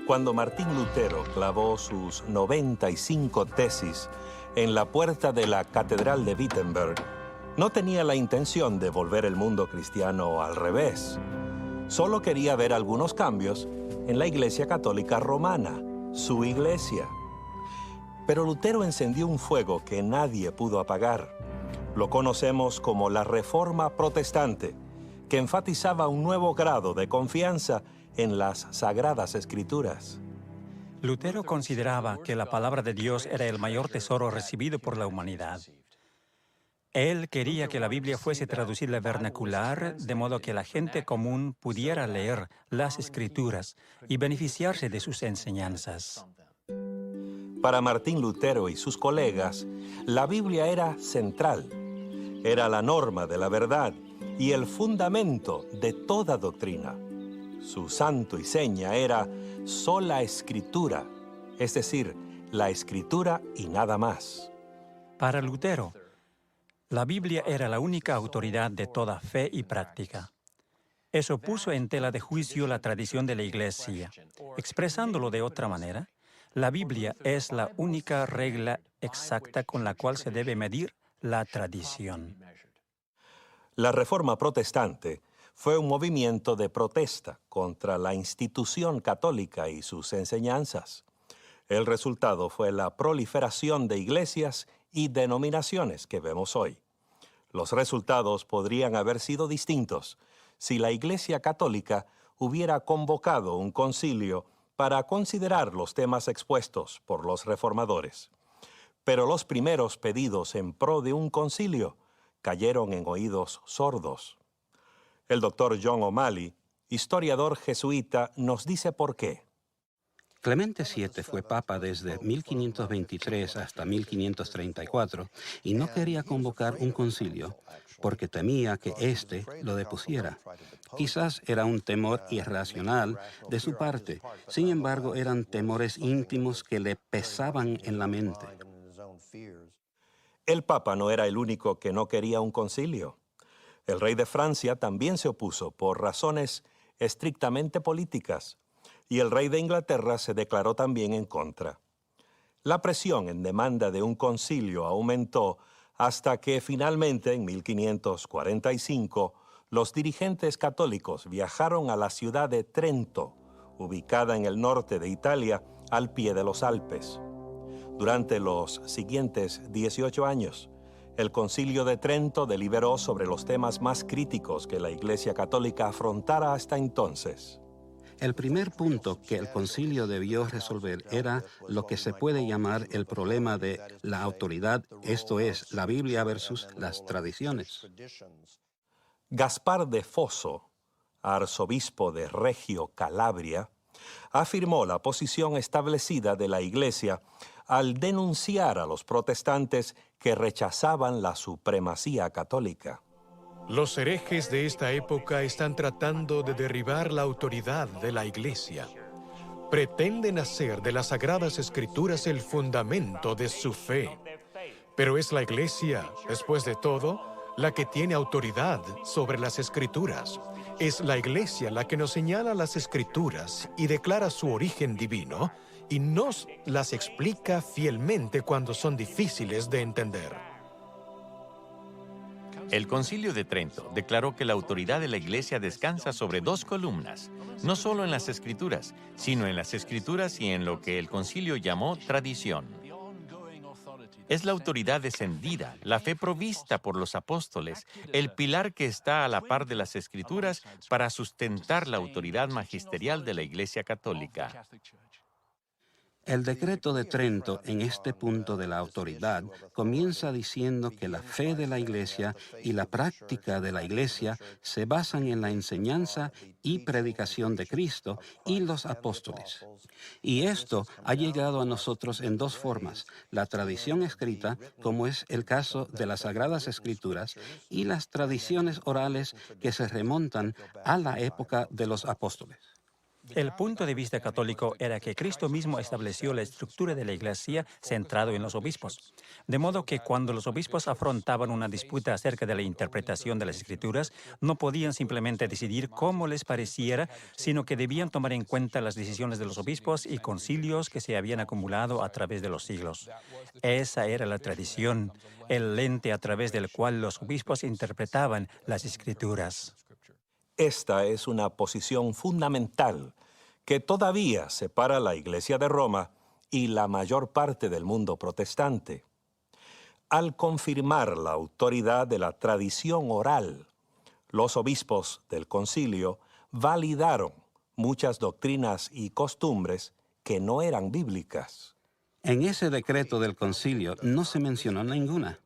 Cuando Martín Lutero clavó sus 95 tesis en la puerta de la Catedral de Wittenberg, no tenía la intención de volver el mundo cristiano al revés. Solo quería ver algunos cambios en la Iglesia Católica Romana, su iglesia. Pero Lutero encendió un fuego que nadie pudo apagar. Lo conocemos como la Reforma Protestante, que enfatizaba un nuevo grado de confianza en las Sagradas Escrituras. Lutero consideraba que la palabra de Dios era el mayor tesoro recibido por la humanidad. Él quería que la Biblia fuese traducida al vernacular, de modo que la gente común pudiera leer las Escrituras y beneficiarse de sus enseñanzas. Para Martín Lutero y sus colegas, la Biblia era central. Era la norma de la verdad y el fundamento de toda doctrina. Su santo y seña era sola Escritura, es decir, la Escritura y nada más. Para Lutero, la Biblia era la única autoridad de toda fe y práctica. Eso puso en tela de juicio la tradición de la Iglesia. Expresándolo de otra manera, la Biblia es la única regla exacta con la cual se debe medir la tradición. La Reforma Protestante fue un movimiento de protesta contra la institución católica y sus enseñanzas. El resultado fue la proliferación de iglesias y denominaciones que vemos hoy. Los resultados podrían haber sido distintos si la Iglesia Católica hubiera convocado un concilio para considerar los temas expuestos por los reformadores. Pero los primeros pedidos en pro de un concilio cayeron en oídos sordos. El doctor John O'Malley, historiador jesuita, nos dice por qué. Clemente VII fue papa desde 1523 hasta 1534 y no quería convocar un concilio porque temía que éste lo depusiera. Quizás era un temor irracional de su parte, sin embargo eran temores íntimos que le pesaban en la mente. El papa no era el único que no quería un concilio. El rey de Francia también se opuso por razones estrictamente políticas, y el rey de Inglaterra se declaró también en contra. La presión en demanda de un concilio aumentó hasta que finalmente, en 1545, los dirigentes católicos viajaron a la ciudad de Trento, ubicada en el norte de Italia, al pie de los Alpes. Durante los siguientes 18 años, el Concilio de Trento deliberó sobre los temas más críticos que la Iglesia Católica afrontara hasta entonces. El primer punto que el concilio debió resolver era lo que se puede llamar el problema de la autoridad, esto es, la Biblia versus las tradiciones. Gaspar de Fosso, arzobispo de Reggio Calabria, afirmó la posición establecida de la Iglesia al denunciar a los protestantes que rechazaban la supremacía católica. Los herejes de esta época están tratando de derribar la autoridad de la Iglesia. Pretenden hacer de las Sagradas Escrituras el fundamento de su fe. Pero es la Iglesia, después de todo, la que tiene autoridad sobre las Escrituras. Es la Iglesia la que nos señala las Escrituras y declara su origen divino, y nos las explica fielmente cuando son difíciles de entender. El Concilio de Trento declaró que la autoridad de la Iglesia descansa sobre dos columnas, no solo en las Escrituras, sino en las Escrituras y en lo que el Concilio llamó tradición. Es la autoridad descendida, la fe provista por los apóstoles, el pilar que está a la par de las Escrituras para sustentar la autoridad magisterial de la Iglesia Católica. El decreto de Trento, en este punto de la autoridad, comienza diciendo que la fe de la Iglesia y la práctica de la Iglesia se basan en la enseñanza y predicación de Cristo y los apóstoles. Y esto ha llegado a nosotros en dos formas: la tradición escrita, como es el caso de las Sagradas Escrituras, y las tradiciones orales que se remontan a la época de los apóstoles. El punto de vista católico era que Cristo mismo estableció la estructura de la Iglesia centrado en los obispos. De modo que cuando los obispos afrontaban una disputa acerca de la interpretación de las Escrituras, no podían simplemente decidir cómo les pareciera, sino que debían tomar en cuenta las decisiones de los obispos y concilios que se habían acumulado a través de los siglos. Esa era la tradición, el lente a través del cual los obispos interpretaban las Escrituras. Esta es una posición fundamental que todavía separa la Iglesia de Roma y la mayor parte del mundo protestante. Al confirmar la autoridad de la tradición oral, los obispos del concilio validaron muchas doctrinas y costumbres que no eran bíblicas. En ese decreto del concilio no se mencionó ninguna,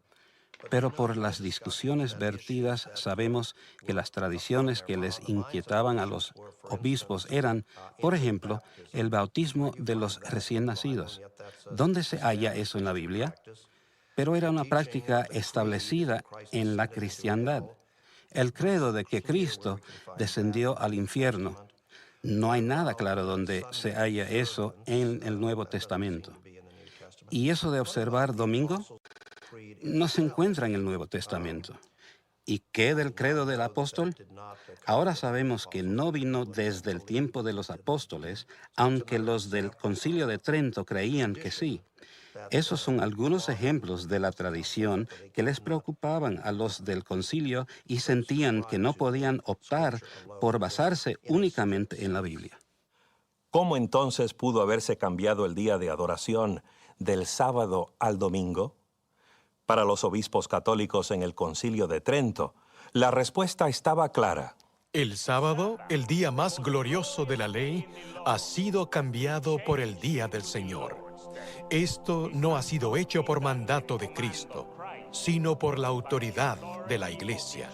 pero por las discusiones vertidas sabemos que las tradiciones que les inquietaban a los obispos eran, por ejemplo, el bautismo de los recién nacidos. ¿Dónde se halla eso en la Biblia? Pero era una práctica establecida en la cristiandad. El credo de que Cristo descendió al infierno. No hay nada claro donde se halla eso en el Nuevo Testamento. ¿Y eso de observar domingo? No se encuentra en el Nuevo Testamento. ¿Y qué del credo del apóstol? Ahora sabemos que no vino desde el tiempo de los apóstoles, aunque los del Concilio de Trento creían que sí. Esos son algunos ejemplos de la tradición que les preocupaban a los del concilio y sentían que no podían optar por basarse únicamente en la Biblia. ¿Cómo entonces pudo haberse cambiado el día de adoración del sábado al domingo? Para los obispos católicos en el Concilio de Trento, la respuesta estaba clara. El sábado, el día más glorioso de la ley, ha sido cambiado por el día del Señor. Esto no ha sido hecho por mandato de Cristo, sino por la autoridad de la Iglesia.